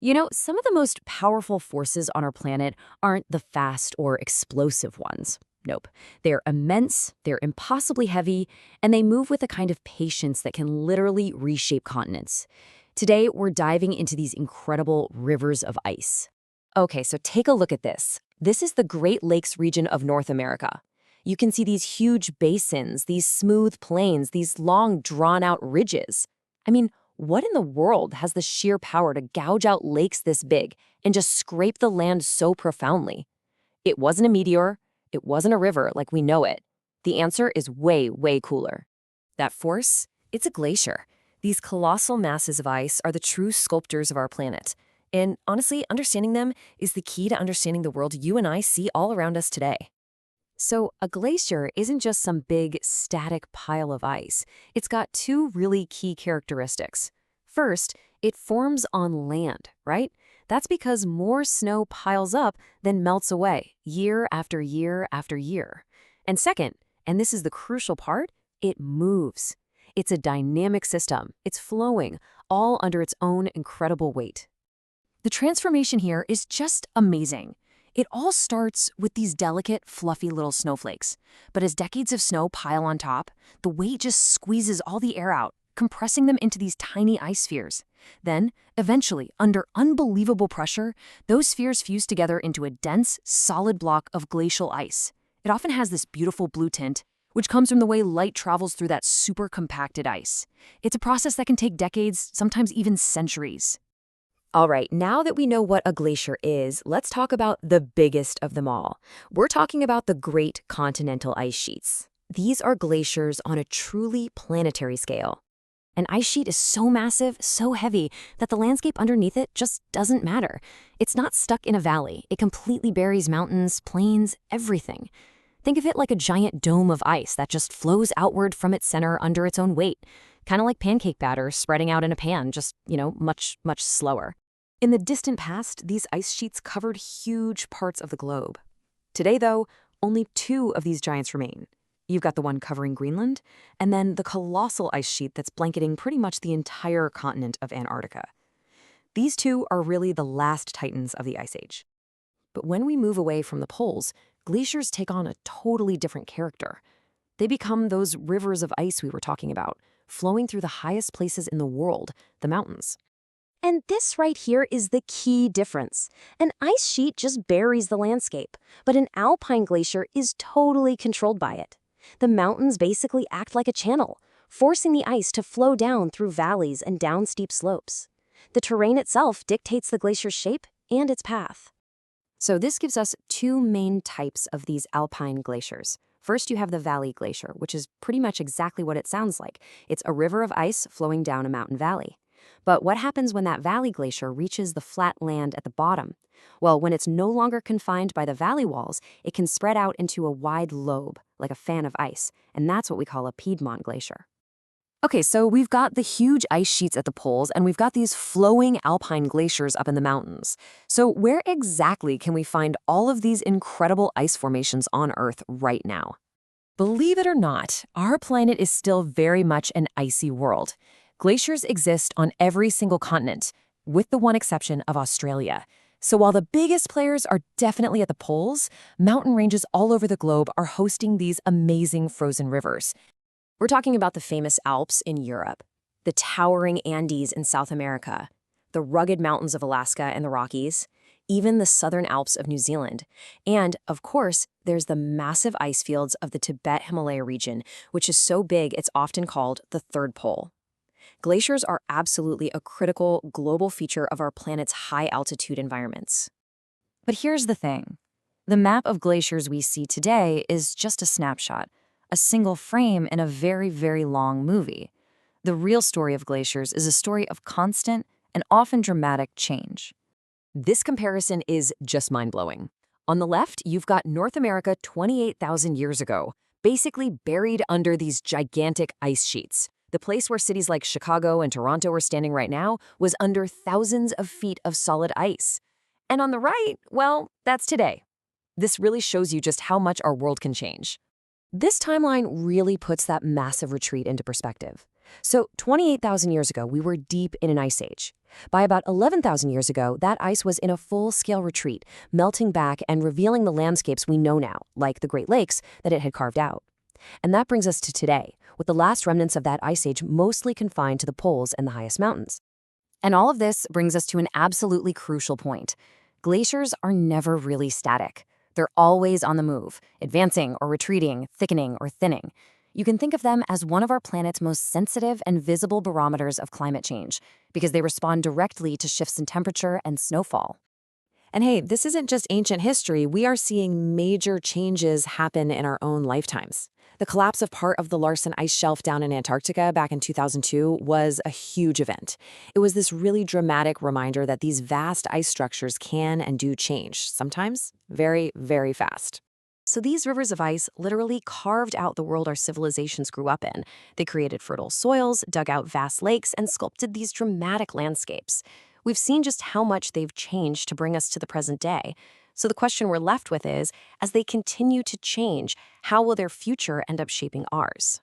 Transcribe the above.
You know, some of the most powerful forces on our planet aren't the fast or explosive ones. Nope. They're immense, they're impossibly heavy, and they move with a kind of patience that can literally reshape continents. Today, we're diving into these incredible rivers of ice. Okay, so take a look at this. This is the Great Lakes region of North America. You can see these huge basins, these smooth plains, these long, drawn-out ridges. I mean, what in the world has the sheer power to gouge out lakes this big and just scrape the land so profoundly? It wasn't a meteor. It wasn't a river like we know it. The answer is way, way cooler. That force? It's a glacier. These colossal masses of ice are the true sculptors of our planet. And honestly, understanding them is the key to understanding the world you and I see all around us today. So a glacier isn't just some big, static pile of ice. It's got two really key characteristics. First, it forms on land, right? That's because more snow piles up than melts away, year after year after year. And second, and this is the crucial part, it moves. It's a dynamic system. It's flowing, all under its own incredible weight. The transformation here is just amazing. It all starts with these delicate, fluffy little snowflakes. But as decades of snow pile on top, the weight just squeezes all the air out, compressing them into these tiny ice spheres. Then, eventually, under unbelievable pressure, those spheres fuse together into a dense, solid block of glacial ice. It often has this beautiful blue tint, which comes from the way light travels through that super compacted ice. It's a process that can take decades, sometimes even centuries. All right, now that we know what a glacier is, let's talk about the biggest of them all. We're talking about the Great Continental Ice Sheets. These are glaciers on a truly planetary scale. An ice sheet is so massive, so heavy, that the landscape underneath it just doesn't matter. It's not stuck in a valley. It completely buries mountains, plains, everything. Think of it like a giant dome of ice that just flows outward from its center under its own weight. Kind of like pancake batter spreading out in a pan, just, much, much slower. In the distant past, these ice sheets covered huge parts of the globe. Today, though, only two of these giants remain. You've got the one covering Greenland, and then the colossal ice sheet that's blanketing pretty much the entire continent of Antarctica. These two are really the last titans of the Ice Age. But when we move away from the poles, glaciers take on a totally different character. They become those rivers of ice we were talking about, flowing through the highest places in the world, the mountains. And this right here is the key difference. An ice sheet just buries the landscape, but an alpine glacier is totally controlled by it. The mountains basically act like a channel, forcing the ice to flow down through valleys and down steep slopes. The terrain itself dictates the glacier's shape and its path. So this gives us two main types of these alpine glaciers. First, you have the valley glacier, which is pretty much exactly what it sounds like. It's a river of ice flowing down a mountain valley. But what happens when that valley glacier reaches the flat land at the bottom? Well, when it's no longer confined by the valley walls, it can spread out into a wide lobe, like a fan of ice, and that's what we call a Piedmont Glacier. Okay, so we've got the huge ice sheets at the poles, and we've got these flowing alpine glaciers up in the mountains. So where exactly can we find all of these incredible ice formations on Earth right now? Believe it or not, our planet is still very much an icy world. Glaciers exist on every single continent, with the one exception of Australia. So while the biggest players are definitely at the poles, mountain ranges all over the globe are hosting these amazing frozen rivers. We're talking about the famous Alps in Europe, the towering Andes in South America, the rugged mountains of Alaska and the Rockies, even the southern Alps of New Zealand. And, of course, there's the massive ice fields of the Tibet-Himalaya region, which is so big it's often called the third pole. Glaciers are absolutely a critical global feature of our planet's high-altitude environments. But here's the thing. The map of glaciers we see today is just a snapshot, a single frame in a very, very long movie. The real story of glaciers is a story of constant and often dramatic change. This comparison is just mind-blowing. On the left, you've got North America 28,000 years ago, basically buried under these gigantic ice sheets. The place where cities like Chicago and Toronto are standing right now was under thousands of feet of solid ice. And on the right, well, that's today. This really shows you just how much our world can change. This timeline really puts that massive retreat into perspective. So 28,000 years ago, we were deep in an ice age. By about 11,000 years ago, that ice was in a full-scale retreat, melting back and revealing the landscapes we know now, like the Great Lakes, that it had carved out. And that brings us to today, with the last remnants of that ice age mostly confined to the poles and the highest mountains. And all of this brings us to an absolutely crucial point. Glaciers are never really static. They're always on the move, advancing or retreating, thickening or thinning. You can think of them as one of our planet's most sensitive and visible barometers of climate change, because they respond directly to shifts in temperature and snowfall. And hey, this isn't just ancient history. We are seeing major changes happen in our own lifetimes. The collapse of part of the Larsen ice shelf down in Antarctica back in 2002 was a huge event. It was this really dramatic reminder that these vast ice structures can and do change, sometimes very, very fast. So these rivers of ice literally carved out the world our civilizations grew up in. They created fertile soils, dug out vast lakes, and sculpted these dramatic landscapes. We've seen just how much they've changed to bring us to the present day. So the question we're left with is, as they continue to change, how will their future end up shaping ours?